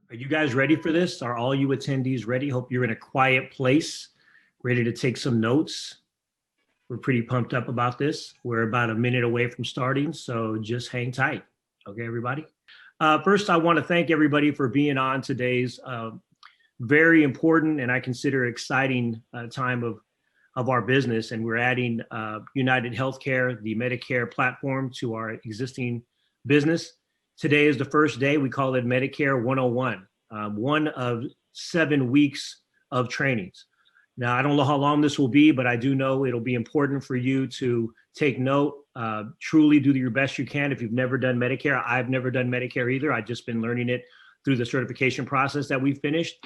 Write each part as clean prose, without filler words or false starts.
Are you guys ready for this? Are all you attendees ready? Hope you're in a quiet place, ready to take some notes. We're pretty pumped up about this. We're about a minute away from starting, so just hang tight. Okay, everybody? First, I want to thank everybody for being on today's very important and I consider exciting time of our business. And we're adding United Healthcare, the Medicare platform, to our existing business. Today is the first day. We call it Medicare 101, one of 7 weeks of trainings. Now, I don't know how long this will be, but I do know it'll be important for you to take note, truly do your best you can. If you've never done Medicare, I've never done Medicare either. I've just been learning it through the certification process that we've finished.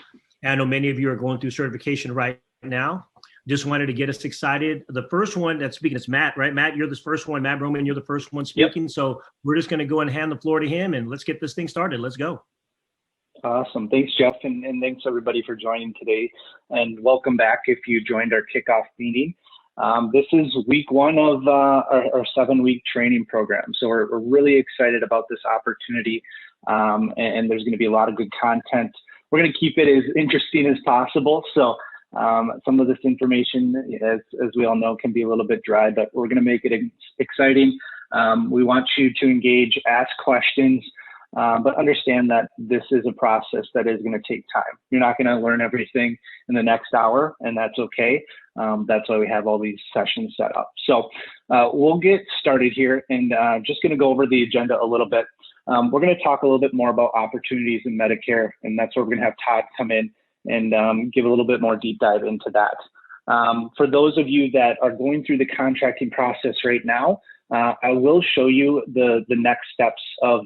And I know many of you are going through certification right now. Just wanted to get us excited. The first one that's speaking is Matt, right? Matt, you're the first one. Matt Roman, you're the first one speaking. Yep. So we're just going to go and hand the floor to him and let's get this thing started. Let's go. Awesome. Thanks, Jeff. And thanks everybody for joining today. And welcome back if you joined our kickoff meeting. This is week 1 of our 7-week training program. So we're really excited about this opportunity. And there's going to be a lot of good content. We're going to keep it as interesting as possible. So some of this information, as we all know, can be a little bit dry, but we're going to make it exciting. We want you to engage, ask questions, but understand that this is a process that is going to take time. You're not going to learn everything in the next hour, and that's okay. That's why we have all these sessions set up. So we'll get started here, and just going to go over the agenda a little bit. We're going to talk a little bit more about opportunities in Medicare, and that's where we're going to have Todd come in and give a little bit more deep dive into that. For those of you that are going through the contracting process right now, I will show you the next steps of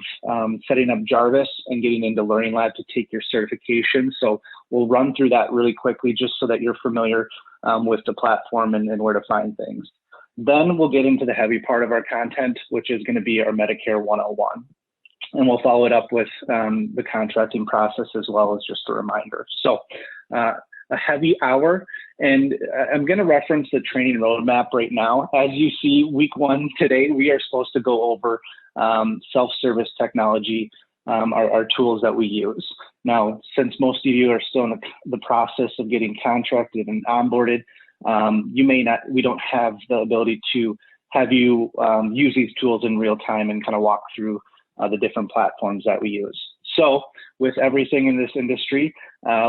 setting up Jarvis and getting into Learning Lab to take your certification. So we'll run through that really quickly just so that you're familiar with the platform and where to find things. Then we'll get into the heavy part of our content, which is going to be our Medicare 101. And we'll follow it up with the contracting process as well as just a reminder. So a heavy hour, and I'm going to reference the training roadmap right now. As you see, week 1 today, we are supposed to go over self-service technology, our tools that we use. Now, since most of you are still in the process of getting contracted and onboarded, we don't have the ability to have you use these tools in real time and kind of walk through the different platforms that we use. So with everything in this industry,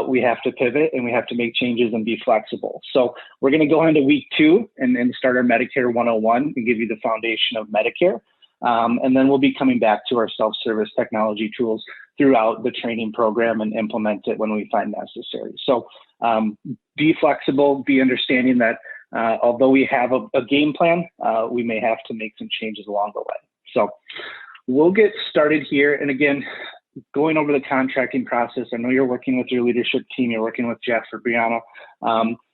we have to pivot and we have to make changes and be flexible. So we're going to go into week 2 and start our Medicare 101 and give you the foundation of Medicare. And then we'll be coming back to our self-service technology tools throughout the training program and implement it when we find necessary. So be flexible, be understanding that although we have a game plan, we may have to make some changes along the way. So we'll get started here. And again, going over the contracting process, I know you're working with your leadership team, you're working with Jeff or Brianna.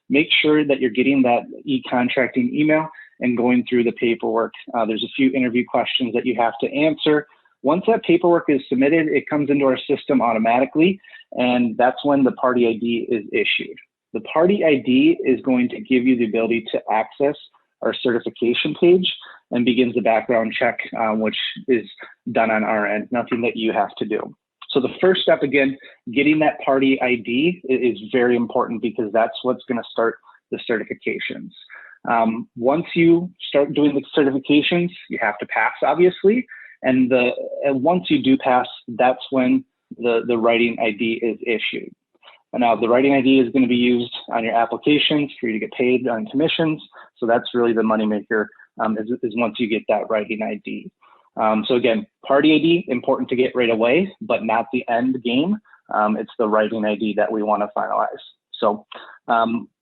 Make sure that you're getting that e-contracting email and going through the paperwork. There's a few interview questions that you have to answer. Once that paperwork is submitted, it comes into our system automatically, and that's when the party ID is issued. The party ID is going to give you the ability to access our certification page and begins the background check, which is done on our end, nothing that you have to do. So the first step, again, getting that party ID is very important because that's what's going to start the certifications. Once you start doing the certifications, you have to pass, obviously. And once you do pass, that's when the writing ID is issued. And now the writing ID is going to be used on your applications for you to get paid on commissions. So that's really the moneymaker is once you get that writing ID. So again, party ID, important to get right away, but not the end game. It's the writing ID that we want to finalize. So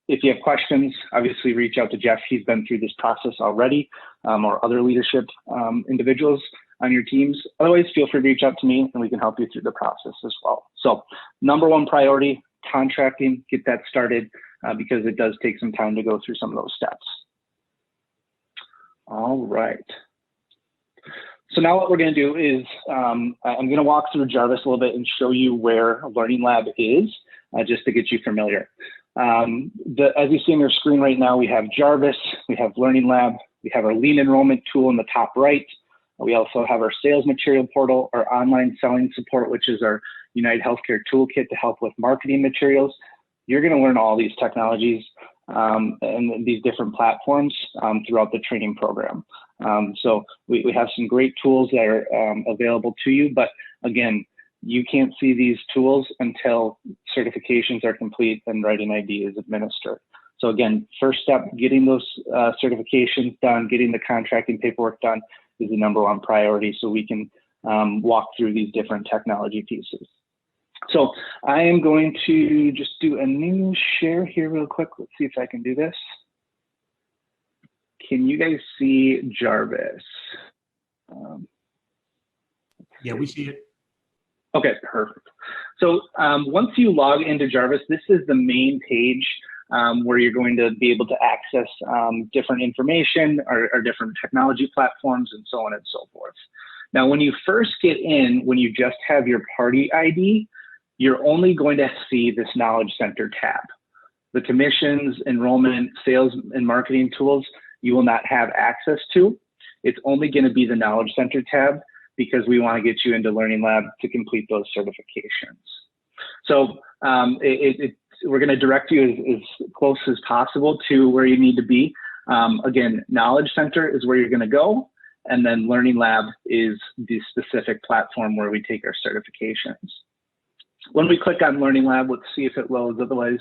if you have questions, obviously reach out to Jeff. He's been through this process already, or other leadership individuals on your teams. Otherwise, feel free to reach out to me and we can help you through the process as well. So #1 priority, contracting, get that started because it does take some time to go through some of those steps. All right. So now what we're going to do is I'm going to walk through Jarvis a little bit and show you where Learning Lab is, just to get you familiar. As you see on your screen right now, we have Jarvis, we have Learning Lab, we have our lead enrollment tool in the top right. We also have our sales material portal, our online selling support, which is our United Healthcare Toolkit to help with marketing materials. You're going to learn all these technologies and these different platforms throughout the training program. So we have some great tools that are available to you, but again, you can't see these tools until certifications are complete and writing ID is administered. So again, first step, getting those certifications done, getting the contracting paperwork done is the #1 priority, so we can walk through these different technology pieces. So I am going to just do a new share here real quick. Let's see if I can do this. Can you guys see Jarvis? Yeah, we see it. Okay, perfect. So once you log into Jarvis, this is the main page where you're going to be able to access different information or different technology platforms and so on and so forth. Now, when you first get in, when you just have your party ID, you're only going to see this Knowledge Center tab. The commissions, enrollment, sales, and marketing tools, you will not have access to. It's only going to be the Knowledge Center tab because we want to get you into Learning Lab to complete those certifications. So we're going to direct you as close as possible to where you need to be. Again, Knowledge Center is where you're going to go, and then Learning Lab is the specific platform where we take our certifications. When we click on Learning Lab, let's see if it loads. Otherwise,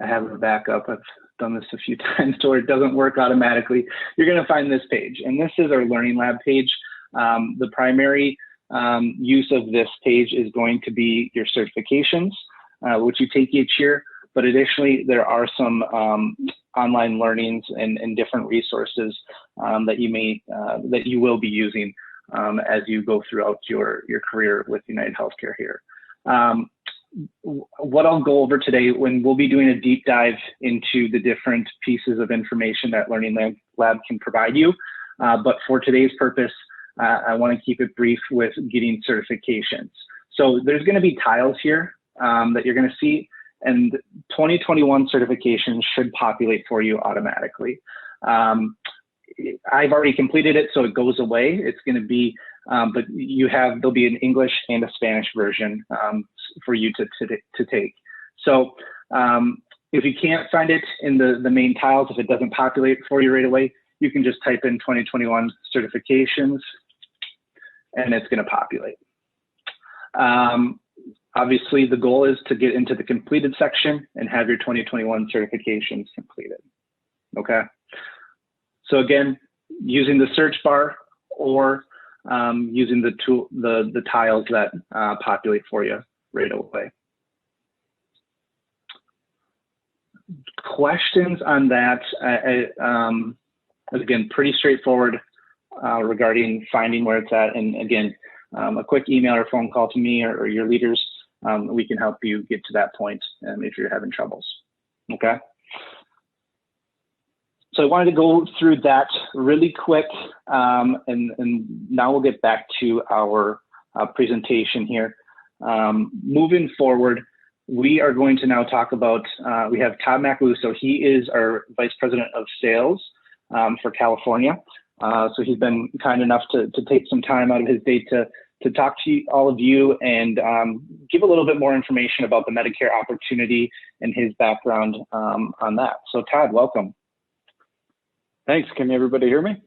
I have a backup. I've done this a few times to where it doesn't work automatically. You're going to find this page, and this is our Learning Lab page. The primary use of this page is going to be your certifications, which you take each year, but additionally, there are some online learnings and different resources that you will be using as you go throughout your career with United Healthcare here. What I'll go over today, when we'll be doing a deep dive into the different pieces of information that Learning Lab can provide you, but for today's purpose, I want to keep it brief with getting certifications. So there's going to be tiles here that you're going to see, and 2021 certifications should populate for you automatically. I've already completed it, so it goes away. It's going to be, but there'll be an English and a Spanish version for you to take. So if you can't find it in the main tiles, if it doesn't populate for you right away, you can just type in 2021 certifications, and it's going to populate. Obviously, the goal is to get into the completed section and have your 2021 certifications completed. Okay. So again, using the search bar or using the tiles that populate for you right away. Questions on that? Again, pretty straightforward regarding finding where it's at. And again, a quick email or phone call to me or your leaders, we can help you get to that point if you're having troubles. Okay. So I wanted to go through that really quick, and now we'll get back to our presentation here. Moving forward, we are going to now talk about, we have Todd Macaluso. He is our Vice President of Sales for California. So he's been kind enough to take some time out of his day to talk to all of you and give a little bit more information about the Medicare opportunity and his background on that. So Todd, welcome. Thanks. Can everybody hear me?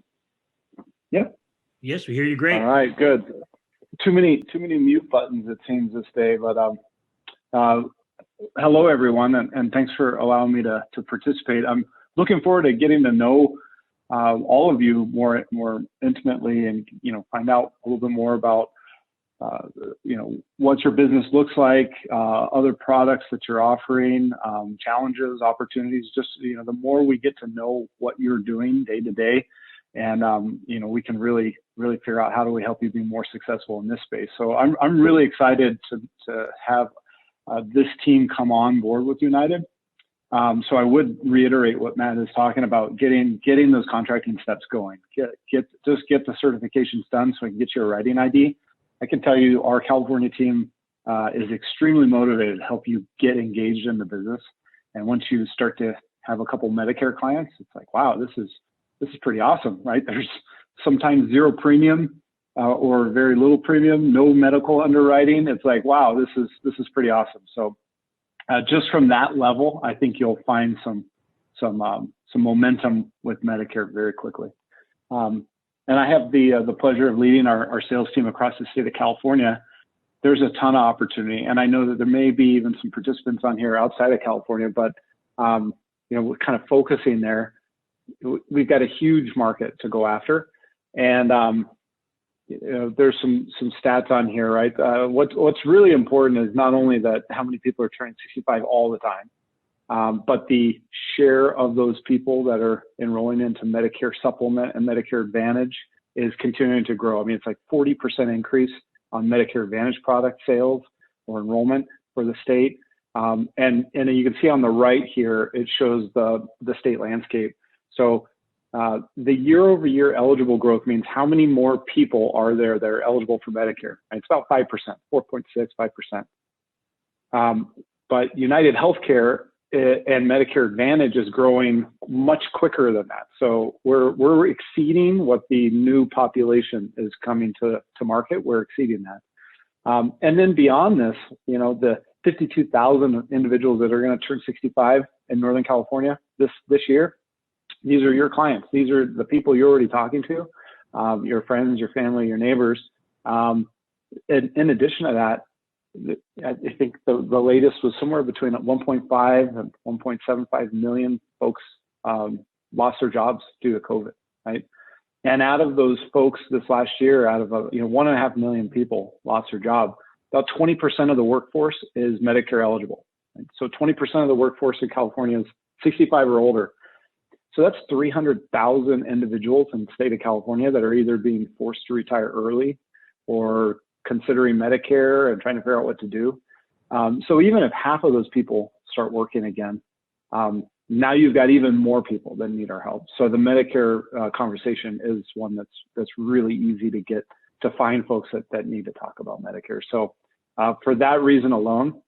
Yep. Yes, we hear you great. All right, good. Too many mute buttons it seems this day, but hello everyone, and thanks for allowing me to participate. I'm looking forward to getting to know all of you more intimately, and find out a little bit more about what your business looks like, other products that you're offering, challenges, opportunities. Just the more we get to know what you're doing day to day, and we can really figure out how do we help you be more successful in this space. So I'm really excited to have this team come on board with United. So I would reiterate what Matt is talking about, getting those contracting steps going. Just get the certifications done so we can get you a writing ID. I can tell you our California team is extremely motivated to help you get engaged in the business. And once you start to have a couple Medicare clients, it's like, wow, this is pretty awesome, right? There's sometimes zero premium or very little premium, no medical underwriting, it's like, wow, this is pretty awesome. So just from that level, I think you'll find some momentum with Medicare very quickly. And I have the pleasure of leading our sales team across the state of California. There's a ton of opportunity, and I know that there may be even some participants on here outside of California, but we're kind of focusing there. We've got a huge market to go after, and there's some stats on here, right? What's really important is not only that how many people are turning 65 all the time, but the share of those people that are enrolling into Medicare Supplement and Medicare Advantage is continuing to grow. I mean, it's like 40% increase on Medicare Advantage product sales or enrollment for the state. And you can see on the right here, it shows the state landscape. So the year-over-year eligible growth means how many more people are there that are eligible for Medicare. Right? It's about 5%, 4.6, 5%. But United Healthcare and Medicare Advantage is growing much quicker than that. So we're exceeding what the new population is coming to market. We're exceeding that. And then beyond this, the 52,000 individuals that are going to turn 65 in Northern California this year, these are your clients. These are the people you're already talking to, your friends, your family, your neighbors. In addition to that, I think the latest was somewhere between 1.5 and 1.75 million folks lost their jobs due to COVID, right? And out of those folks this last year, out of 1.5 million people lost their job, about 20% of the workforce is Medicare eligible. Right? So 20% of the workforce in California is 65 or older. So that's 300,000 individuals in the state of California that are either being forced to retire early or considering Medicare and trying to figure out what to do. So even if half of those people start working again, now you've got even more people that need our help. So the Medicare conversation is one that's really easy to find folks that need to talk about Medicare. So for that reason alone,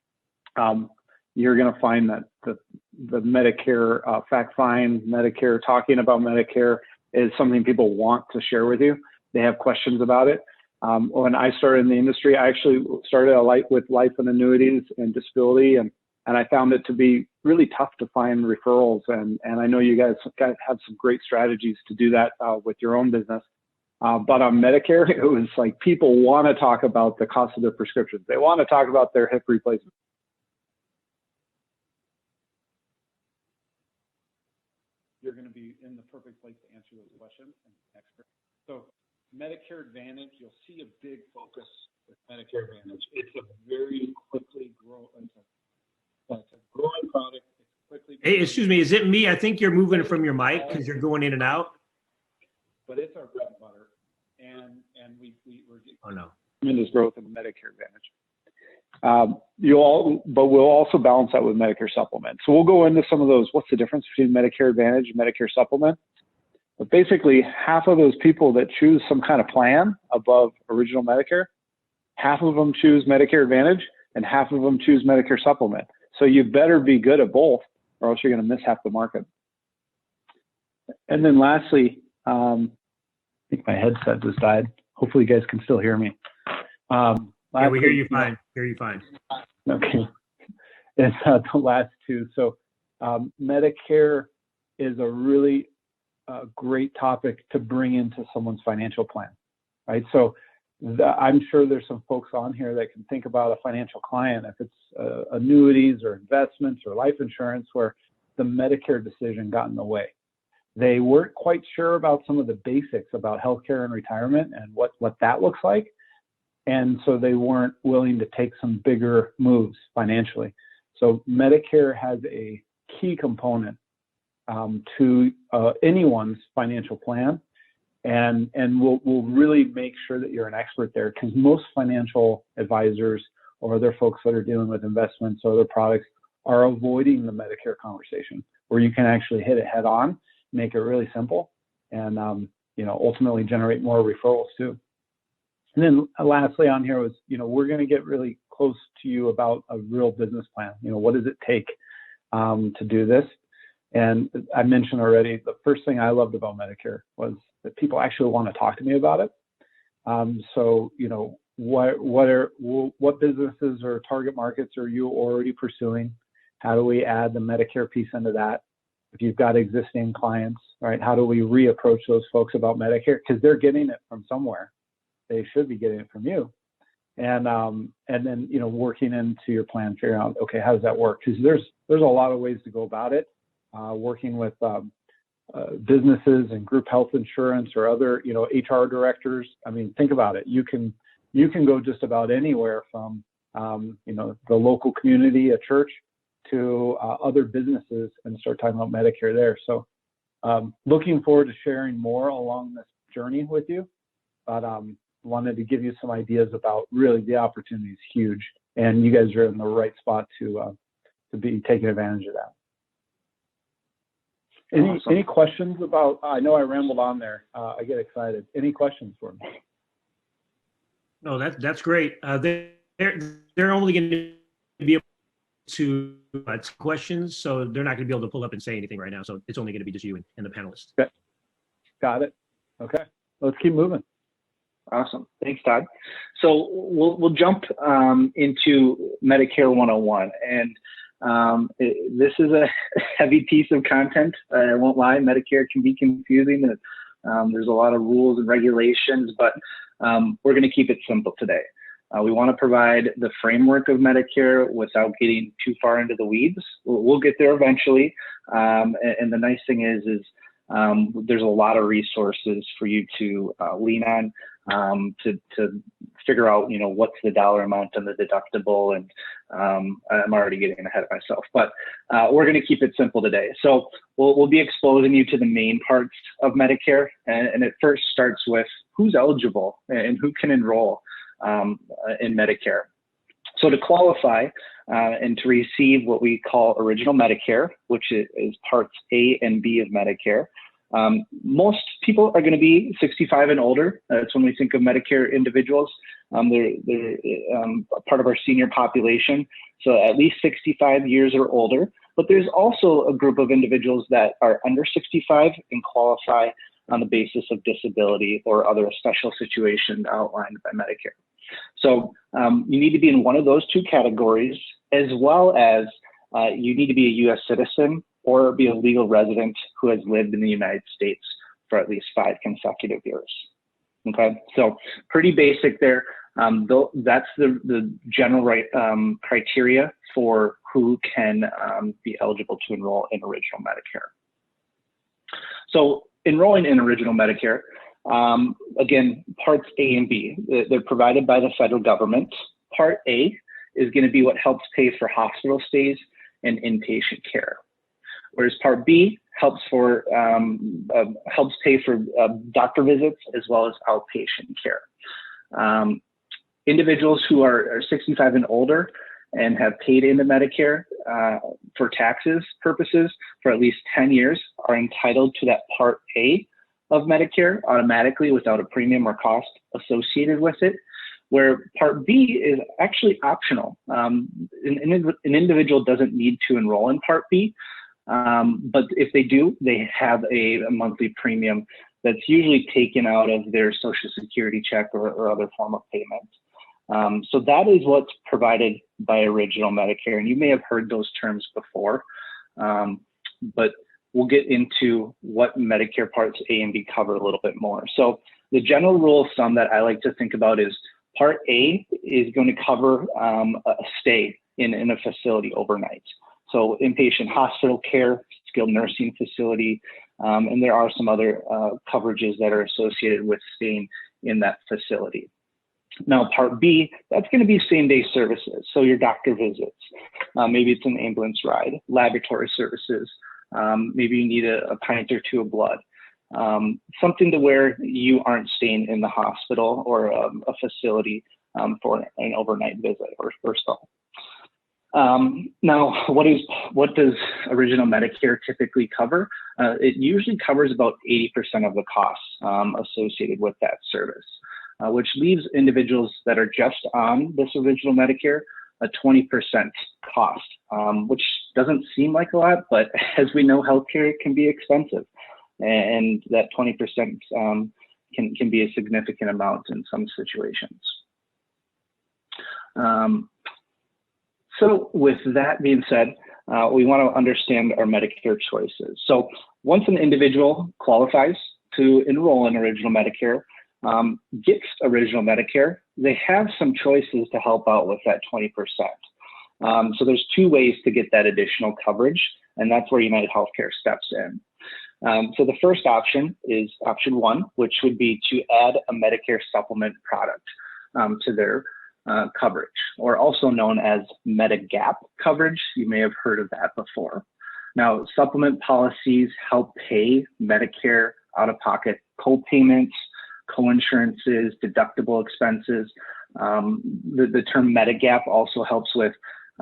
you're going to find that the Medicare fact find, Medicare talking about Medicare is something people want to share with you. They have questions about it. When I started in the industry, I actually started with life and annuities and disability, and I found it to be really tough to find referrals. And I know you guys have some great strategies to do that with your own business. But on Medicare, it was like people want to talk about the cost of their prescriptions. They want to talk about their hip replacement. You're going to be in the perfect place to answer those questions and expert. So Medicare Advantage, you'll see a big focus with Medicare Advantage. It's a very quickly growing, it's a growing product. It's quickly. Hey, excuse me, is it me? I think you're moving from your mic because you're going in and out. But it's our bread and butter, and we're getting tremendous growth in Medicare Advantage. But we'll also balance that with Medicare Supplement. So we'll go into some of those. What's the difference between Medicare Advantage and Medicare Supplement? But basically, half of those people that choose some kind of plan above original Medicare, half of them choose Medicare Advantage, and half of them choose Medicare Supplement. So you better be good at both, or else you're going to miss half the market. And then lastly, I think my headset just died. Hopefully you guys can still hear me. Yeah, we hear you fine. Hear you fine. Okay. It's the last two. So Medicare is a really great topic to bring into someone's financial plan, right? So I'm sure there's some folks on here that can think about a financial client, if it's annuities or investments or life insurance, where the Medicare decision got in the way. They weren't quite sure about some of the basics about healthcare and retirement and what that looks like. And so they weren't willing to take some bigger moves financially. So Medicare has a key component to anyone's financial plan. And we'll really make sure that you're an expert there, because most financial advisors or other folks that are dealing with investments or other products are avoiding the Medicare conversation, where you can actually hit it head on, make it really simple, and ultimately generate more referrals too. And then lastly on here was, we're going to get really close to you about a real business plan. What does it take to do this? And I mentioned already, the first thing I loved about Medicare was that people actually want to talk to me about it. So, what businesses or target markets are you already pursuing? How do we add the Medicare piece into that? If you've got existing clients, right, how do we reapproach those folks about Medicare? Because they're getting it from somewhere. They should be getting it from you. And then, working into your plan, figuring out, okay, how does that work? Because there's a lot of ways to go about it. Working with businesses and group health insurance or other, HR directors. I mean, think about it. You can go just about anywhere from, the local community, a church, to other businesses and start talking about Medicare there. So looking forward to sharing more along this journey with you, but wanted to give you some ideas about really the opportunity is huge, and you guys are in the right spot to be taking advantage of that. Any questions about, I know I rambled on there. I get excited. Any questions for me? No, that's great. They're only going to be able to questions, so they're not going to be able to pull up and say anything right now. So it's only going to be just you and the panelists. Okay. Got it. Okay, let's keep moving. Awesome. Thanks, Todd. So we'll jump into Medicare 101, and this is a heavy piece of content. I won't lie. Medicare can be confusing. There's a lot of rules and regulations, but we're going to keep it simple today. We want to provide the framework of Medicare without getting too far into the weeds. We'll get there eventually. And the nice thing is there's a lot of resources for you to lean on to figure out, what's the dollar amount and the deductible. And I'm already getting ahead of myself, but we're going to keep it simple today. So we'll be exposing you to the main parts of Medicare. And it first starts with who's eligible and who can enroll in Medicare. So to qualify and to receive what we call original Medicare, which is parts A and B of Medicare, most people are going to be 65 and older. That's when we think of Medicare individuals. They're part of our senior population, so at least 65 years or older. But there's also a group of individuals that are under 65 and qualify on the basis of disability or other special situations outlined by Medicare. So you need to be in one of those two categories, as well as you need to be a U.S. citizen or be a legal resident who has lived in the United States for at least 5 consecutive years. Okay, so pretty basic there. That's the general criteria for who can be eligible to enroll in original Medicare. So enrolling in original Medicare, again, parts A and B, they're provided by the federal government. Part A is going to be what helps pay for hospital stays and inpatient care, whereas Part B helps pay for doctor visits as well as outpatient care. Individuals who are 65 and older and have paid into Medicare for taxes purposes for at least 10 years are entitled to that Part A of Medicare automatically without a premium or cost associated with it, where Part B is actually optional. An individual doesn't need to enroll in Part B, but if they do, they have a monthly premium that's usually taken out of their Social Security check or other form of payment. So that is what's provided by original Medicare, and you may have heard those terms before, but we'll get into what Medicare Parts A and B cover a little bit more. So the general rule of thumb that I like to think about is Part A is going to cover a stay in a facility overnight. So inpatient hospital care, skilled nursing facility, and there are some other coverages that are associated with staying in that facility. Now, Part B, that's going to be same-day services. So your doctor visits, maybe it's an ambulance ride, laboratory services, maybe you need a pint or two of blood, something to where you aren't staying in the hospital or a facility for an overnight visit or so. Now, what does original Medicare typically cover? It usually covers about 80% of the costs associated with that service, which leaves individuals that are just on this original Medicare a 20% cost, which doesn't seem like a lot, but as we know, healthcare can be expensive, and that 20% can be a significant amount in some situations. So with that being said, we want to understand our Medicare choices. So once an individual qualifies to enroll in Original Medicare, gets Original Medicare, they have some choices to help out with that 20%. So there's two ways to get that additional coverage, and that's where UnitedHealthcare steps in. So the first option is option one, which would be to add a Medicare Supplement product to their coverage, or also known as Medigap Coverage. You may have heard of that before. Now, supplement policies help pay Medicare out-of-pocket co-payments, co-insurances, deductible expenses. The term Medigap also helps with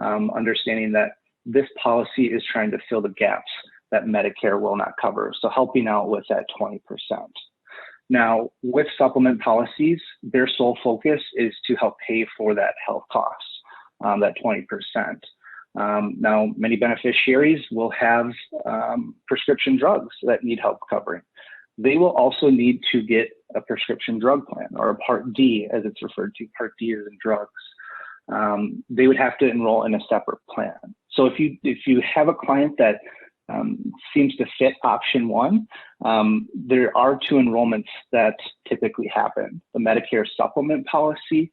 understanding that this policy is trying to fill the gaps that Medicare will not cover, so helping out with that 20%. Now, with supplement policies, their sole focus is to help pay for that health costs, that 20%. Now, many beneficiaries will have prescription drugs that need help covering. They will also need to get a prescription drug plan, or a Part D, as it's referred to. Part D is in drugs. They would have to enroll in a separate plan. So if you have a client that seems to fit option one, there are two enrollments that typically happen: the Medicare Supplement policy,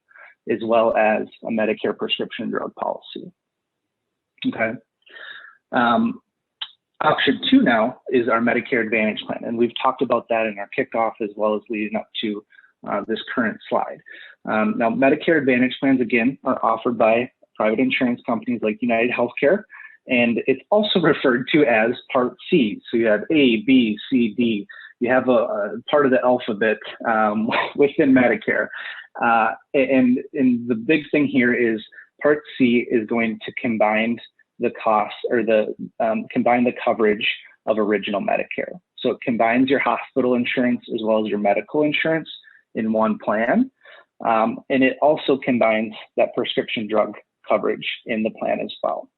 as well as a Medicare prescription drug policy. Okay. Option two now is our Medicare Advantage plan, and we've talked about that in our kickoff as well as leading up to this current slide. Now, Medicare Advantage plans, again, are offered by private insurance companies like UnitedHealthcare, and it's also referred to as Part C. So you have A, B, C, D. You have a part of the alphabet within Medicare. And the big thing here is Part C is going to combine the costs, or combine the coverage of Original Medicare. So it combines your hospital insurance as well as your medical insurance in one plan. And it also combines that prescription drug coverage in the plan as well.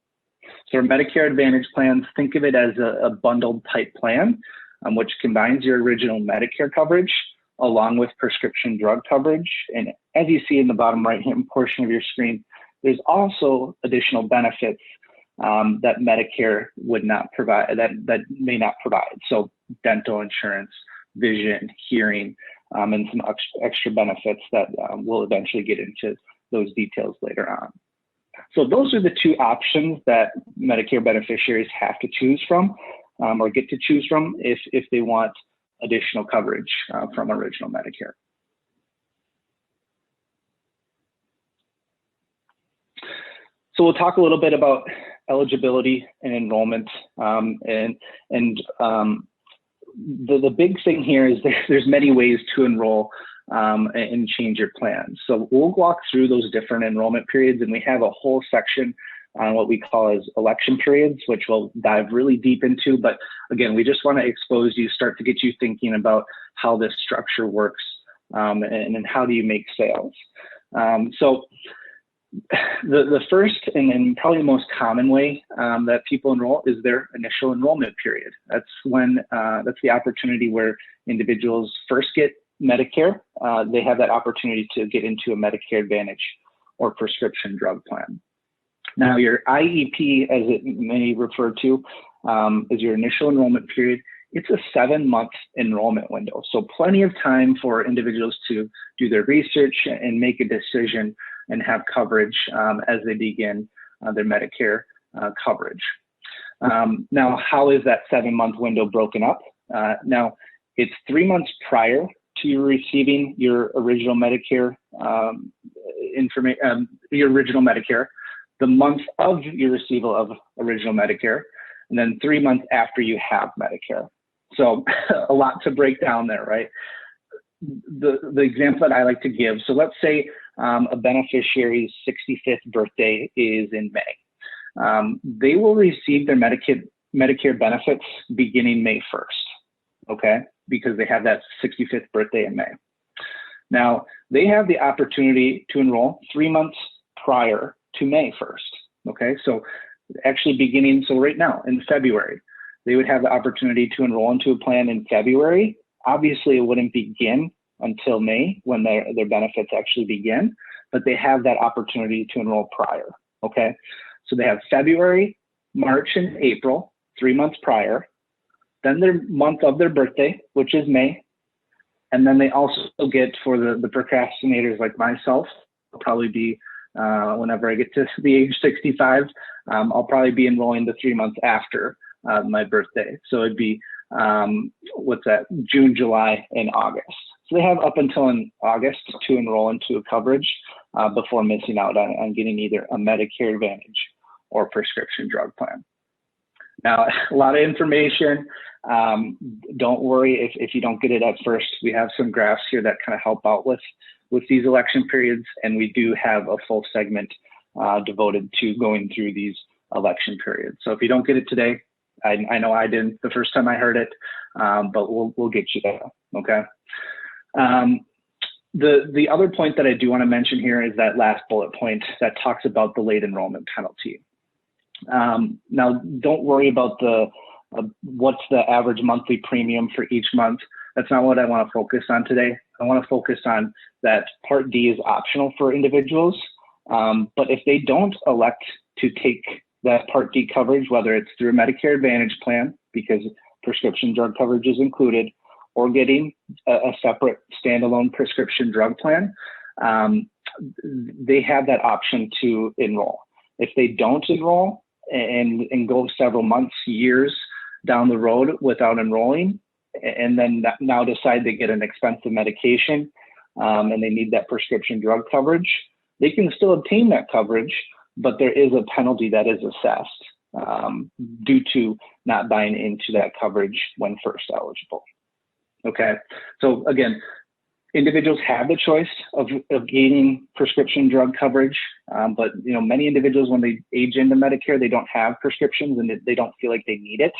So our Medicare Advantage plans, think of it as a bundled type plan, which combines your Original Medicare coverage along with prescription drug coverage. And as you see in the bottom right-hand portion of your screen, there's also additional benefits that Medicare would not provide, that may not provide. So dental insurance, vision, hearing, and some extra benefits that we'll eventually get into those details later on. So those are the two options that Medicare beneficiaries have to choose from, or get to choose from if they want additional coverage from Original Medicare. So we'll talk a little bit about eligibility and enrollment, the big thing here is there's many ways to enroll and change your plan. So we'll walk through those different enrollment periods, and we have a whole section on what we call as election periods, which we'll dive really deep into. But again, we just want to expose you, start to get you thinking about how this structure works, and how do you make sales. So the first and probably the most common way that people enroll is their initial enrollment period. That's when that's the opportunity where individuals first get Medicare. They have that opportunity to get into a Medicare Advantage or prescription drug plan. Now, your IEP, as it may refer to, is your initial enrollment period. It's a 7-month enrollment window, so plenty of time for individuals to do their research and make a decision and have coverage as they begin their Medicare coverage. Now, how is that 7-month window broken up? Now, it's 3 months prior to you receiving your Original Medicare your Original Medicare, the month of your receival of Original Medicare, and then 3 months after you have Medicare. So a lot to break down there, right? The example that I like to give, so let's say a beneficiary's 65th birthday is in May. They will receive their Medicare benefits beginning May 1st, okay? Because they have that 65th birthday in May. Now, they have the opportunity to enroll 3 months prior to May 1st, okay? So actually beginning, so right now in February, they would have the opportunity to enroll into a plan in February. Obviously, it wouldn't begin until May when their benefits actually begin, but they have that opportunity to enroll prior, okay? So they have February, March, and April, 3 months prior, then their month of their birthday, which is May, and then they also get, for the procrastinators like myself, will probably be whenever I get to the age 65, I'll probably be enrolling the 3 months after my birthday. So it'd be, June, July, and August. So they have up until in August to enroll into a coverage before missing out on getting either a Medicare Advantage or prescription drug plan. Now, a lot of information. Don't worry if you don't get it at first. We have some graphs here that kind of help out with these election periods, and we do have a full segment devoted to going through these election periods. So if you don't get it today, I know I didn't the first time I heard it, but we'll get you there, okay? The other point that I do want to mention here is that last bullet point that talks about the late enrollment penalty. Now, don't worry about what's the average monthly premium for each month. That's not what I want to focus on today. I want to focus on that Part D is optional for individuals, but if they don't elect to take that Part D coverage, whether it's through a Medicare Advantage plan, because prescription drug coverage is included, or getting a separate standalone prescription drug plan, they have that option to enroll. If they don't enroll and go several months, years down the road without enrolling, and then now decide to get an expensive medication and they need that prescription drug coverage, they can still obtain that coverage, but there is a penalty that is assessed due to not buying into that coverage when first eligible. Okay, so again, individuals have the choice of gaining prescription drug coverage, but many individuals, when they age into Medicare, they don't have prescriptions and they don't feel like they need it.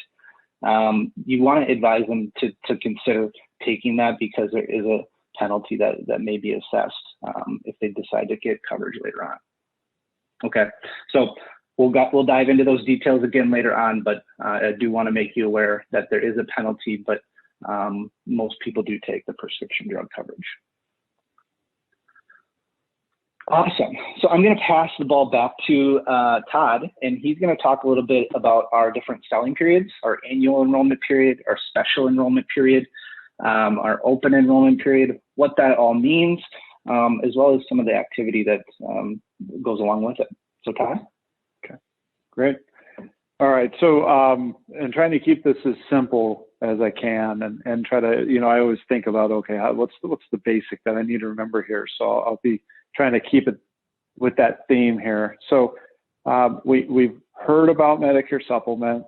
You want to advise them to consider taking that, because there is a penalty that may be assessed if they decide to get coverage later on. Okay, so we'll dive into those details again later on, but I do want to make you aware that there is a penalty, but most people do take the prescription drug coverage. Awesome. So I'm going to pass the ball back to Todd, and he's going to talk a little bit about our different selling periods, our annual enrollment period, our special enrollment period, our open enrollment period, what that all means, as well as some of the activity that goes along with it. So Todd? Okay, great. All right, so I'm trying to keep this as simple as I can, and try to, I always think about, okay, what's the basic that I need to remember here? So I'll be trying to keep it with that theme here. So we've heard about Medicare Supplement,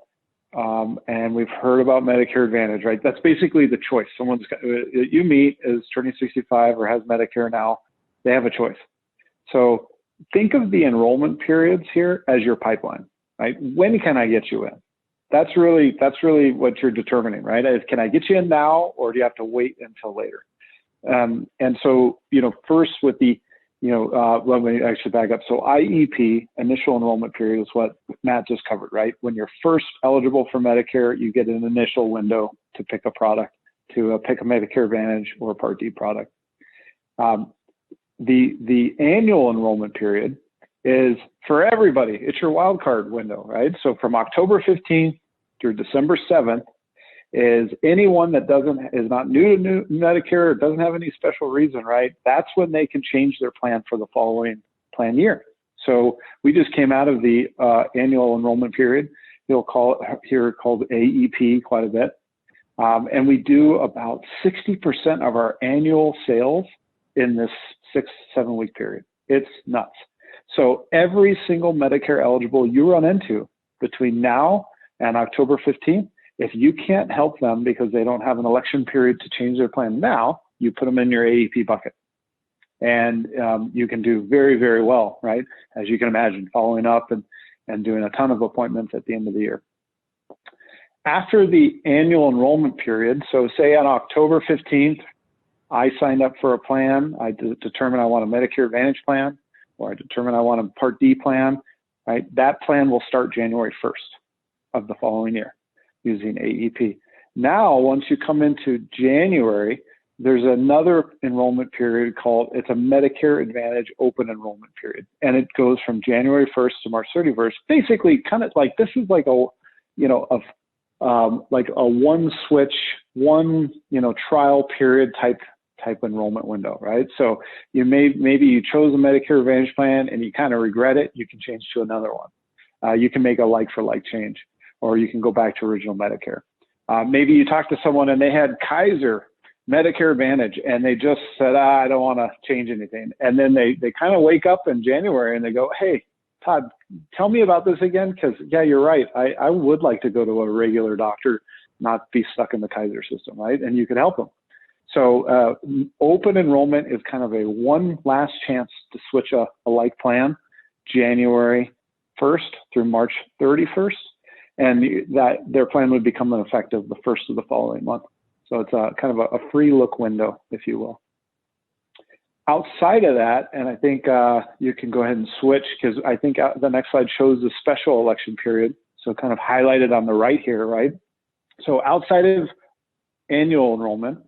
and we've heard about Medicare Advantage, right? That's basically the choice. Someone's you meet is turning 65 or has Medicare now, they have a choice. So think of the enrollment periods here as your pipeline, right? When can I get you in? That's really what you're determining, right? Can I get you in now, or do you have to wait until later? And so, first with the, let me actually back up. So IEP, initial enrollment period, is what Matt just covered, right? When you're first eligible for Medicare, you get an initial window to pick a product, to pick a Medicare Advantage or a Part D product. The annual enrollment period is for everybody. It's your wild card window, right? So from October 15th through December 7th is anyone that is not new to Medicare or doesn't have any special reason, right? That's when they can change their plan for the following plan year. So we just came out of the annual enrollment period. You'll call it here called AEP quite a bit. And we do about 60% of our annual sales in this 6-7 week period. It's nuts. So every single Medicare eligible you run into between now and October 15th, if you can't help them because they don't have an election period to change their plan now, you put them in your AEP bucket. And you can do very, very well, right? As you can imagine, following up and doing a ton of appointments at the end of the year. After the annual enrollment period, so say on October 15th, I signed up for a plan, I determined I want a Medicare Advantage plan, or I determine I want a Part D plan, right? That plan will start January 1st of the following year using AEP. Now, once you come into January, there's another enrollment period called, it's a Medicare Advantage open enrollment period. And it goes from January 1st to March 31st. Basically, kind of like, this is like a, you know, like a one switch, one, you know, trial period type enrollment window, right? So you maybe you chose a Medicare Advantage plan and you kind of regret it, you can change to another one. You can make a like for like change, or you can go back to original Medicare. Maybe you talked to someone and they had Kaiser Medicare Advantage and they just said, I don't want to change anything. And then they kind of wake up in January and they go, hey, Todd, tell me about this again, because yeah, you're right. I would like to go to a regular doctor, not be stuck in the Kaiser system, right? And you could help them. So open enrollment is kind of a one last chance to switch a like plan, January 1st through March 31st, and that their plan would become effective the first of the following month. So it's a kind of a free look window, if you will. Outside of that, and I think you can go ahead and switch, because I think the next slide shows the special election period. So kind of highlighted on the right here, right? So outside of annual enrollment,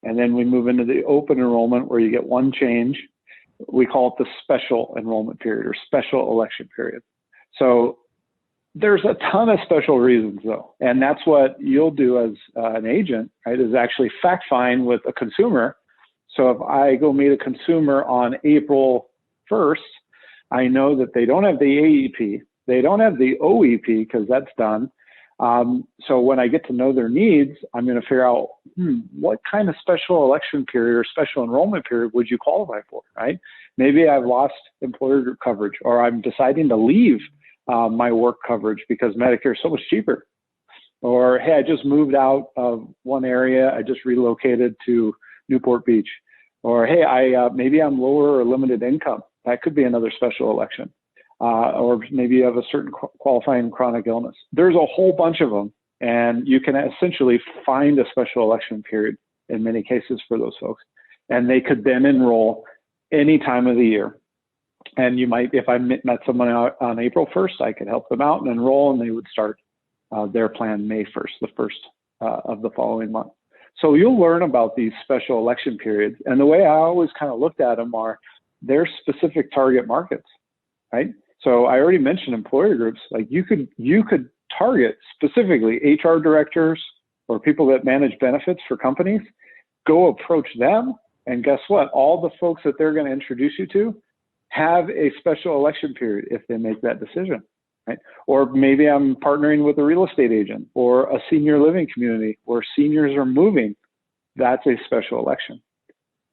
and then we move into the open enrollment where you get one change. We call it the special enrollment period or special election period. So there's a ton of special reasons though. And that's what you'll do as an agent, right, is actually fact find with a consumer. So if I go meet a consumer on April 1st, I know that they don't have the AEP, they don't have the OEP because that's done. So when I get to know their needs, I'm going to figure out what kind of special election period or special enrollment period would you qualify for, right? Maybe I've lost employer group coverage, or I'm deciding to leave my work coverage because Medicare is so much cheaper. Or, hey, I just moved out of one area, I just relocated to Newport Beach. Or, hey, maybe I'm lower or limited income. That could be another special election. Or maybe you have a certain qualifying chronic illness. There's a whole bunch of them, and you can essentially find a special election period in many cases for those folks. And they could then enroll any time of the year. And you might, if I met someone out on April 1st, I could help them out and enroll, and they would start their plan May 1st, the first of the following month. So you'll learn about these special election periods. And the way I always kind of looked at them are they're specific target markets, right? So I already mentioned employer groups. Like you could target specifically HR directors or people that manage benefits for companies. Go approach them, and guess what? All the folks that they're going to introduce you to have a special election period if they make that decision, right? Or maybe I'm partnering with a real estate agent or a senior living community where seniors are moving. That's a special election.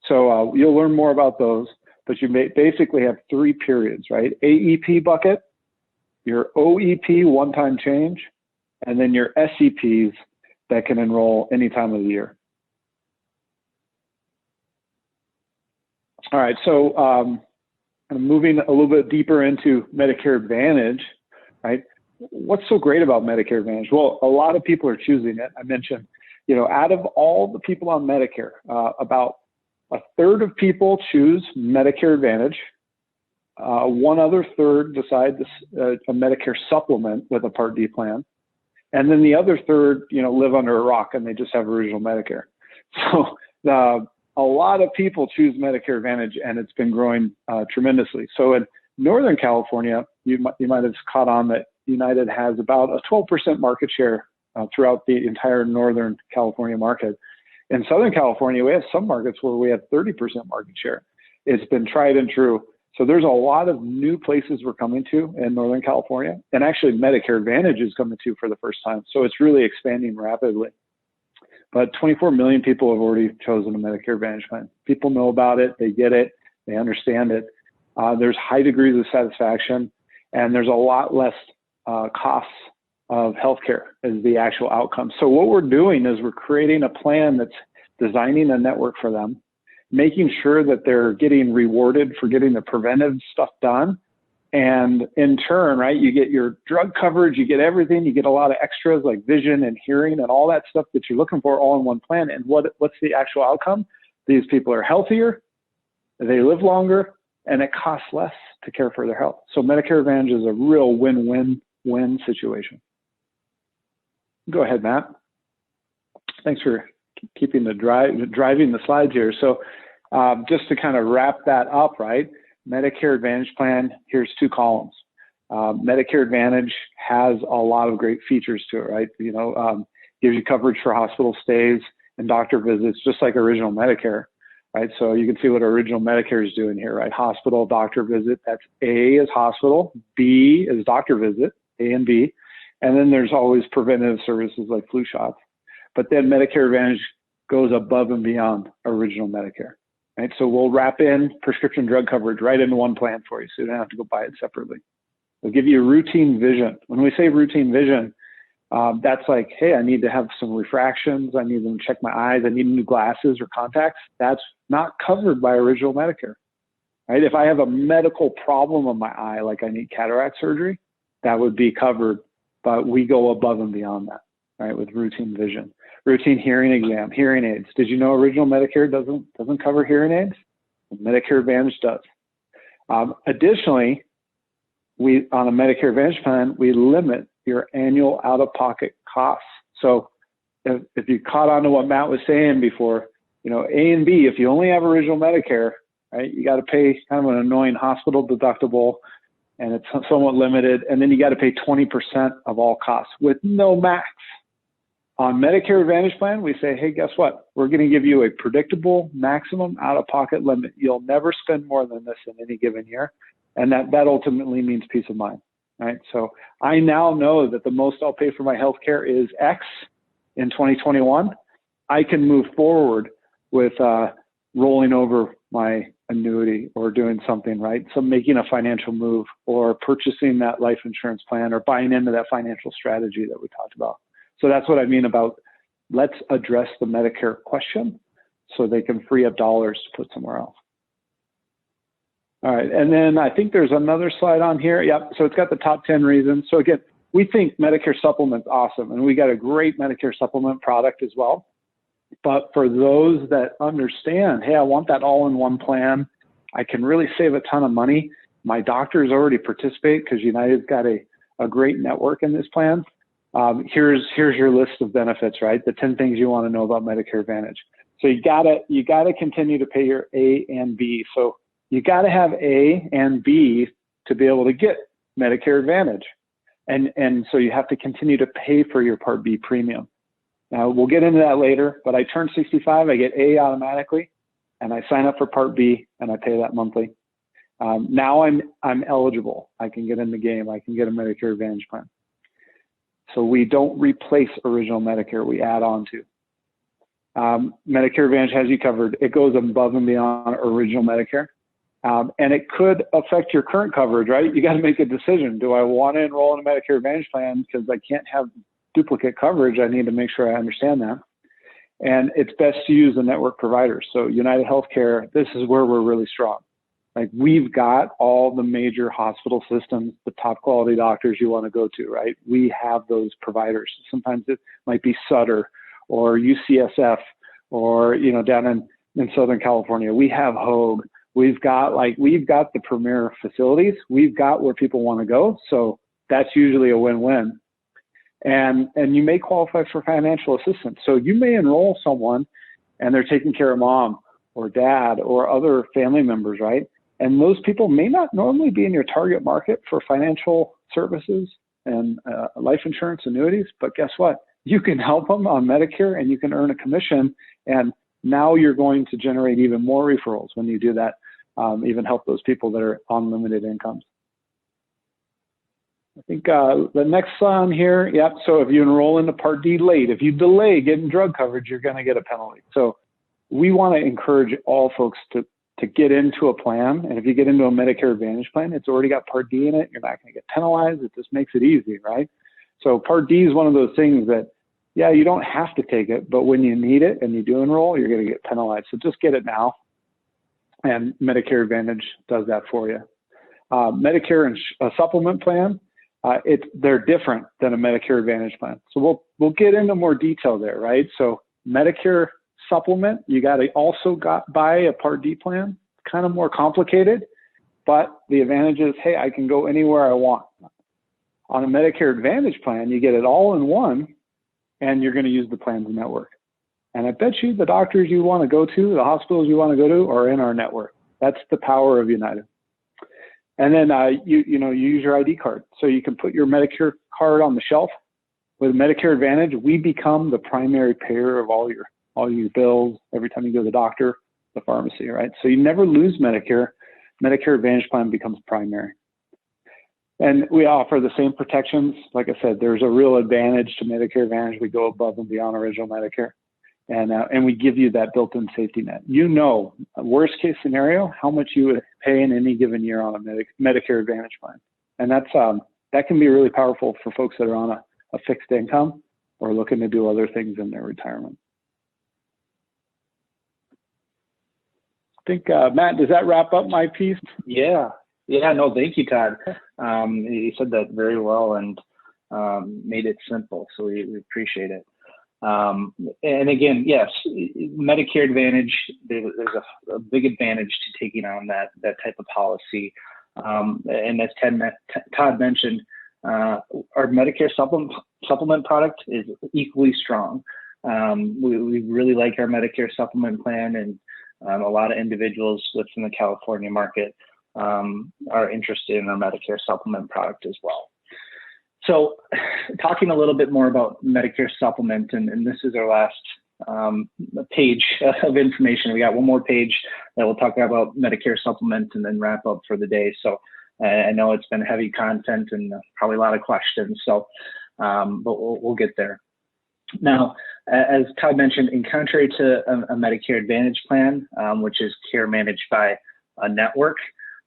So you'll learn more about those. But you may basically have three periods, right? AEP bucket, your OEP one-time change, and then your SEPs that can enroll any time of the year. All right, so moving a little bit deeper into Medicare Advantage, right? What's so great about Medicare Advantage? Well, a lot of people are choosing it. I mentioned, you know, out of all the people on Medicare, about a third of people choose Medicare Advantage. One other third decide a Medicare Supplement with a Part D plan. And then the other third, you know, live under a rock and they just have original Medicare. So a lot of people choose Medicare Advantage, and it's been growing tremendously. So in Northern California, you might have caught on that United has about a 12% market share throughout the entire Northern California market. In Southern California, we have some markets where we have 30% market share. It's been tried and true. So there's a lot of new places we're coming to in Northern California. And actually Medicare Advantage is coming to for the first time. So it's really expanding rapidly. But 24 million people have already chosen a Medicare Advantage plan. People know about it, they get it, they understand it. There's high degrees of satisfaction, and there's a lot less costs of healthcare as the actual outcome. So what we're doing is we're creating a plan that's designing a network for them, making sure that they're getting rewarded for getting the preventive stuff done. And in turn, right, you get your drug coverage, you get everything, you get a lot of extras like vision and hearing and all that stuff that you're looking for all in one plan. And what's the actual outcome? These people are healthier, they live longer, and it costs less to care for their health. So Medicare Advantage is a real win-win-win situation. Go ahead, Matt. Thanks for keeping driving the slides here. So just to kind of wrap that up, right? Medicare Advantage plan, here's 2 columns. Medicare Advantage has a lot of great features to it, right? Gives you coverage for hospital stays and doctor visits, just like original Medicare, right? So you can see what original Medicare is doing here, right? Hospital, doctor visit, that's A is hospital, B is doctor visit, A and B. And then there's always preventative services like flu shots. But then Medicare Advantage goes above and beyond original Medicare, right? So we'll wrap in prescription drug coverage right into one plan for you, so you don't have to go buy it separately. We'll give you routine vision. When we say routine vision, that's like, hey, I need to have some refractions. I need them to check my eyes. I need new glasses or contacts. That's not covered by original Medicare, right? If I have a medical problem on my eye, like I need cataract surgery, that would be covered, but we go above and beyond that, right? With routine vision, routine hearing exam, hearing aids. Did you know original Medicare doesn't cover hearing aids? Medicare Advantage does. Additionally, on a Medicare Advantage plan, we limit your annual out-of-pocket costs. So if you caught on to what Matt was saying before, A and B, if you only have original Medicare, right, you got to pay kind of an annoying hospital deductible, and it's somewhat limited. And then you got to pay 20% of all costs with no max. On Medicare Advantage plan, we say, hey, guess what? We're going to give you a predictable maximum out-of-pocket limit. You'll never spend more than this in any given year. And that ultimately means peace of mind, right? So I now know that the most I'll pay for my health care is X in 2021. I can move forward with rolling over my annuity or doing something, right? So making a financial move or purchasing that life insurance plan or buying into that financial strategy that we talked about. So that's what I mean about let's address the Medicare question so they can free up dollars to put somewhere else. All right, and then I think there's another slide on here. Yep, so it's got the top 10 reasons. So again, we think Medicare Supplement's awesome, and we got a great Medicare Supplement product as well. But for those that understand, hey, I want that all-in-one plan, I can really save a ton of money. My doctors already participate because United's got a great network in this plan. Here's your list of benefits, right? The 10 things you want to know about Medicare Advantage. So you gotta continue to pay your A and B. So you got to have A and B to be able to get Medicare Advantage. And so you have to continue to pay for your Part B premium. Now, we'll get into that later, but I turn 65, I get A automatically, and I sign up for Part B, and I pay that monthly. Now I'm eligible. I can get in the game. I can get a Medicare Advantage plan. So we don't replace original Medicare. We add on to. Medicare Advantage has you covered. It goes above and beyond original Medicare. And it could affect your current coverage, right? You got to make a decision. Do I want to enroll in a Medicare Advantage plan because I can't have duplicate coverage? I need to make sure I understand that. And it's best to use the network providers. So United Healthcare, this is where we're really strong. Like we've got all the major hospital systems, the top quality doctors you want to go to, right? We have those providers. Sometimes it might be Sutter or UCSF or, down in Southern California, we have Hoag. We've got the premier facilities. We've got where people want to go. So that's usually a win-win. And you may qualify for financial assistance. So you may enroll someone and they're taking care of mom or dad or other family members, right? And those people may not normally be in your target market for financial services and life insurance annuities, but guess what? You can help them on Medicare and you can earn a commission. And now you're going to generate even more referrals when you do that, even help those people that are on limited incomes. I think the next one here, yep, so if you enroll into Part D late, if you delay getting drug coverage, you're going to get a penalty. So we want to encourage all folks to get into a plan. And if you get into a Medicare Advantage plan, it's already got Part D in it. You're not going to get penalized. It just makes it easy, right? So Part D is one of those things that, yeah, you don't have to take it, but when you need it and you do enroll, you're going to get penalized. So just get it now. And Medicare Advantage does that for you. Medicare and Supplement plan, they're different than a Medicare Advantage plan. So we'll get into more detail there, right? So Medicare Supplement, you got to also buy a Part D plan. Kind of more complicated, but the advantage is, hey, I can go anywhere I want. On a Medicare Advantage plan, you get it all in one, and you're going to use the plan's network. And I bet you the doctors you want to go to, the hospitals you want to go to are in our network. That's the power of United. And then you use your ID card. So you can put your Medicare card on the shelf. With Medicare Advantage, we become the primary payer of all your bills every time you go to the doctor, the pharmacy, right? So you never lose Medicare. Medicare Advantage plan becomes primary. And we offer the same protections. Like I said, there's a real advantage to Medicare Advantage. We go above and beyond original Medicare. And we give you that built-in safety net. You know, worst case scenario, how much you would pay in any given year on a Medicare Advantage plan. And that can be really powerful for folks that are on a fixed income or looking to do other things in their retirement. I think, Matt, does that wrap up my piece? Yeah, no, thank you, Todd. You said that very well and made it simple, so we appreciate it. And again, yes, Medicare Advantage, there's a big advantage to taking on that type of policy. And as Todd mentioned, our Medicare supplement product is equally strong. We really like our Medicare supplement plan, and a lot of individuals within the California market are interested in our Medicare supplement product as well. So talking a little bit more about Medicare supplement, and this is our last page of information. We got one more page that we'll talk about Medicare supplement and then wrap up for the day. So I know it's been heavy content and probably a lot of questions, so but we'll get there. Now, as Todd mentioned, in contrary to a Medicare Advantage plan, which is care managed by a network,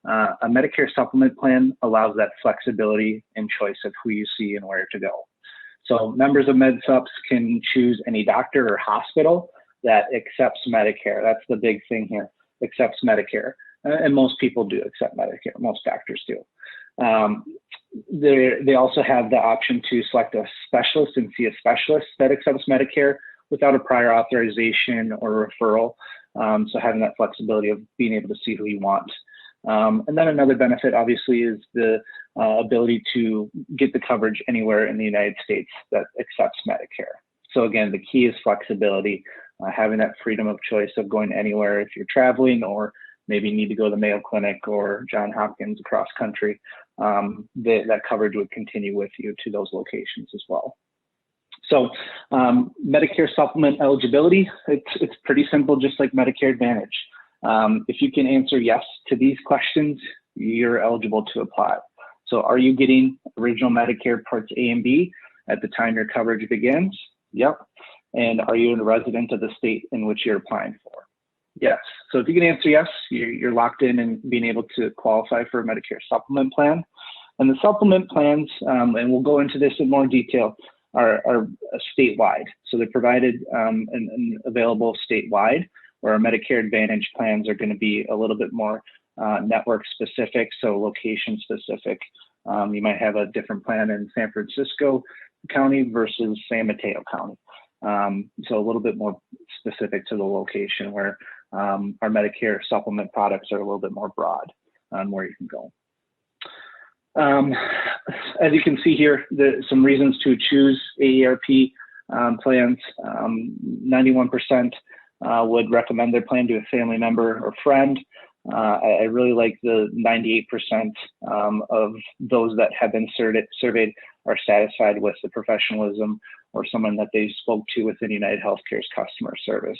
a Medicare supplement plan allows that flexibility and choice of who you see and where to go. So members of MedSups can choose any doctor or hospital that accepts Medicare. That's the big thing here, accepts Medicare. And most people do accept Medicare, most doctors do. They also have the option to select a specialist and see a specialist that accepts Medicare without a prior authorization or referral. So having that flexibility of being able to see who you want. And then another benefit, obviously, is the ability to get the coverage anywhere in the United States that accepts Medicare. So again, the key is flexibility, having that freedom of choice of going anywhere if you're traveling or maybe need to go to the Mayo Clinic or Johns Hopkins across country, that coverage would continue with you to those locations as well. So Medicare supplement eligibility, it's pretty simple, just like Medicare Advantage. If you can answer yes to these questions, you're eligible to apply. So are you getting original Medicare Parts A and B at the time your coverage begins? Yep. And are you a resident of the state in which you're applying for? Yes. So if you can answer yes, you're locked in and being able to qualify for a Medicare supplement plan. And the supplement plans, and we'll go into this in more detail, are statewide. So they're provided and available statewide, where our Medicare Advantage plans are going to be a little bit more network specific, so location specific. You might have a different plan in San Francisco County versus San Mateo County. So a little bit more specific to the location, where our Medicare supplement products are a little bit more broad on where you can go. As you can see here, there's some reasons to choose AARP plans. 91% would recommend their plan to a family member or friend. I really like the 98% of those that have been surveyed are satisfied with the professionalism or someone that they spoke to within United Healthcare's customer service.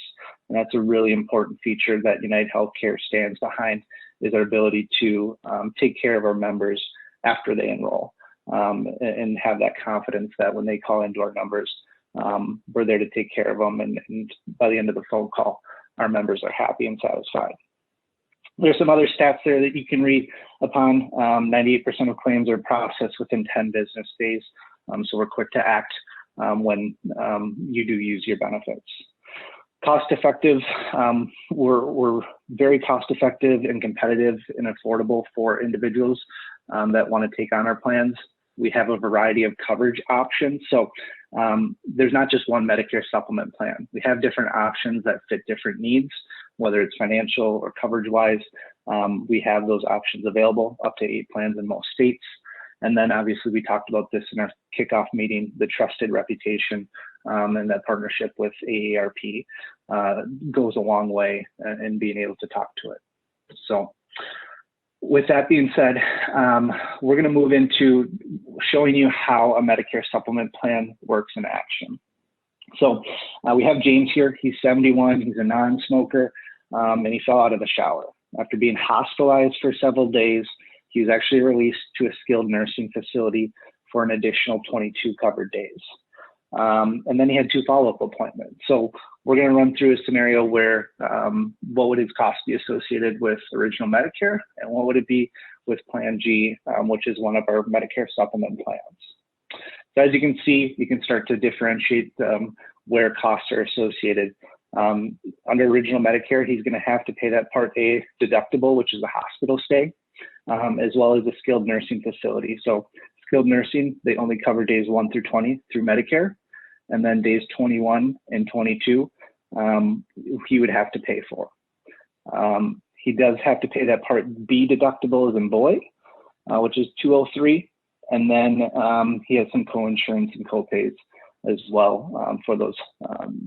And that's a really important feature that United Healthcare stands behind, is our ability to take care of our members after they enroll, and have that confidence that when they call into our numbers, we're there to take care of them. And by the end of the phone call, our members are happy and satisfied. There's some other stats there that you can read upon. 98% of claims are processed within 10 business days. So we're quick to act when you do use your benefits. Cost effective, we're very cost effective and competitive and affordable for individuals that want to take on our plans. We have a variety of coverage options. So there's not just one Medicare supplement plan. We have different options that fit different needs, whether it's financial or coverage wise. We have those options available, up to 8 plans in most states. And then obviously we talked about this in our kickoff meeting, the trusted reputation and that partnership with AARP goes a long way in being able to talk to it. So with that being said, we're going to move into showing you how a Medicare supplement plan works in action. So we have James here. He's 71. He's a non-smoker, and he fell out of the shower. After being hospitalized for several days, he was actually released to a skilled nursing facility for an additional 22 covered days. And then he had 2 follow-up appointments. So we're going to run through a scenario where what would his cost be associated with original Medicare, and what would it be with Plan G, which is one of our Medicare supplement plans. So as you can see, you can start to differentiate where costs are associated. Under original Medicare, he's going to have to pay that Part A deductible, which is a hospital stay, as well as a skilled nursing facility. So skilled nursing, they only cover days 1 through 20 through Medicare, and then days 21 and 22, he would have to pay for. He does have to pay that Part B deductible as in boy, which is $203, and then he has some co-insurance and co-pays as well for those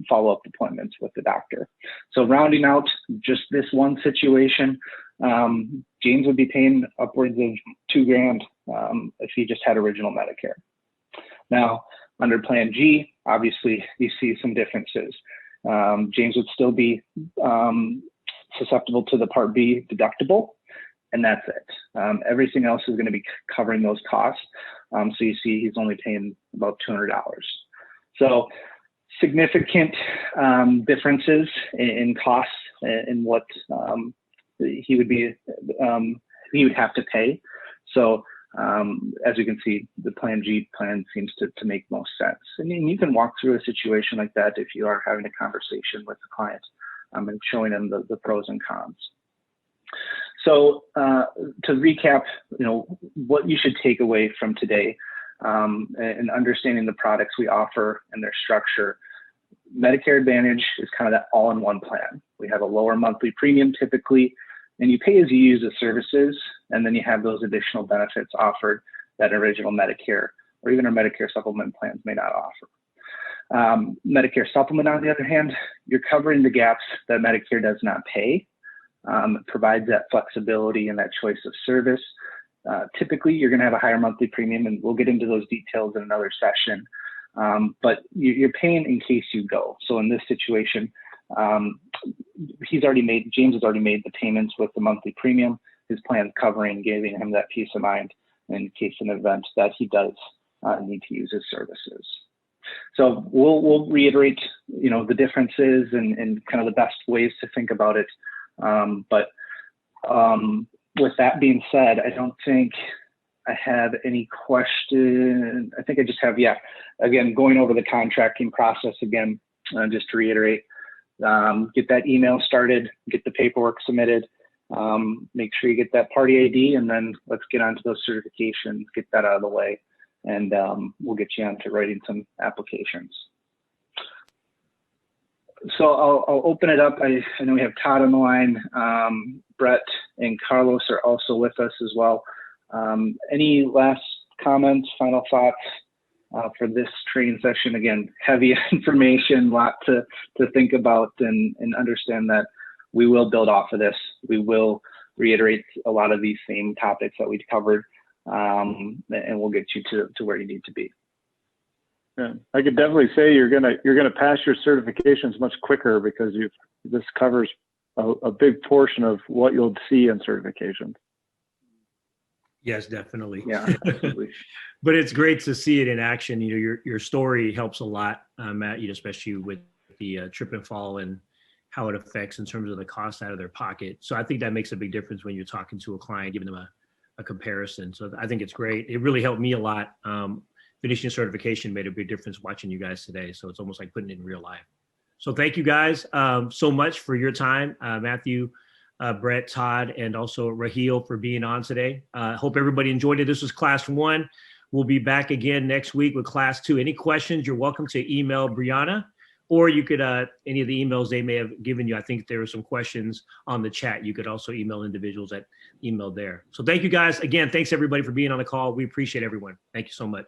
follow-up appointments with the doctor. So rounding out just this one situation, James would be paying upwards of $2,000 if he just had original Medicare. Now, under Plan G, obviously you see some differences. James would still be susceptible to the Part B deductible, and that's it. Everything else is going to be covering those costs. So you see he's only paying about $200. So significant differences in costs in what he would have to pay. So as you can see, the Plan G plan seems to make most sense. And you can walk through a situation like that if you are having a conversation with the client and showing them the pros and cons. So to recap, what you should take away from today and understanding the products we offer and their structure. Medicare Advantage is kind of that all-in-one plan. We have a lower monthly premium typically, and you pay as you use the services, and then you have those additional benefits offered that original Medicare or even our Medicare supplement plans may not offer. Medicare Supplement, on the other hand, you're covering the gaps that Medicare does not pay. It provides that flexibility and that choice of service. Typically, you're going to have a higher monthly premium, and we'll get into those details in another session. But you're paying in case you go. So in this situation, James has already made the payments with the monthly premium. His plan's covering, giving him that peace of mind in case an event that he does need to use his services. So we'll reiterate, the differences and kind of the best ways to think about it. But with that being said, I don't think I have any question. I think I just have, again, going over the contracting process again, just to reiterate, get that email started, get the paperwork submitted, make sure you get that party ID, and then let's get onto those certifications, get that out of the way, and we'll get you onto writing some applications. So I'll open it up. I know we have Todd on the line. Brett and Carlos are also with us as well. Any last comments, final thoughts for this training session? Again, heavy information, a lot to think about and understand that we will build off of this. We will reiterate a lot of these same topics that we covered, and we'll get you to where you need to be. Yeah, I could definitely say you're gonna pass your certifications much quicker because this covers a big portion of what you'll see in certifications. Yes, definitely. Yeah, absolutely. But it's great to see it in action. Your story helps a lot, Matt. Especially with the trip and fall and how it affects in terms of the cost out of their pocket. So I think that makes a big difference when you're talking to a client, giving them a comparison. So I think it's great. It really helped me a lot. Finishing certification made a big difference watching you guys today. So it's almost like putting it in real life. So thank you guys so much for your time, Matthew, Brett, Todd, and also Raheel for being on today. Hope everybody enjoyed it. This was class 1. We'll be back again next week with class 2. Any questions, you're welcome to email Brianna, or you could, any of the emails they may have given you. I think there were some questions on the chat. You could also email individuals that emailed there. So thank you guys. Again, thanks everybody for being on the call. We appreciate everyone. Thank you so much.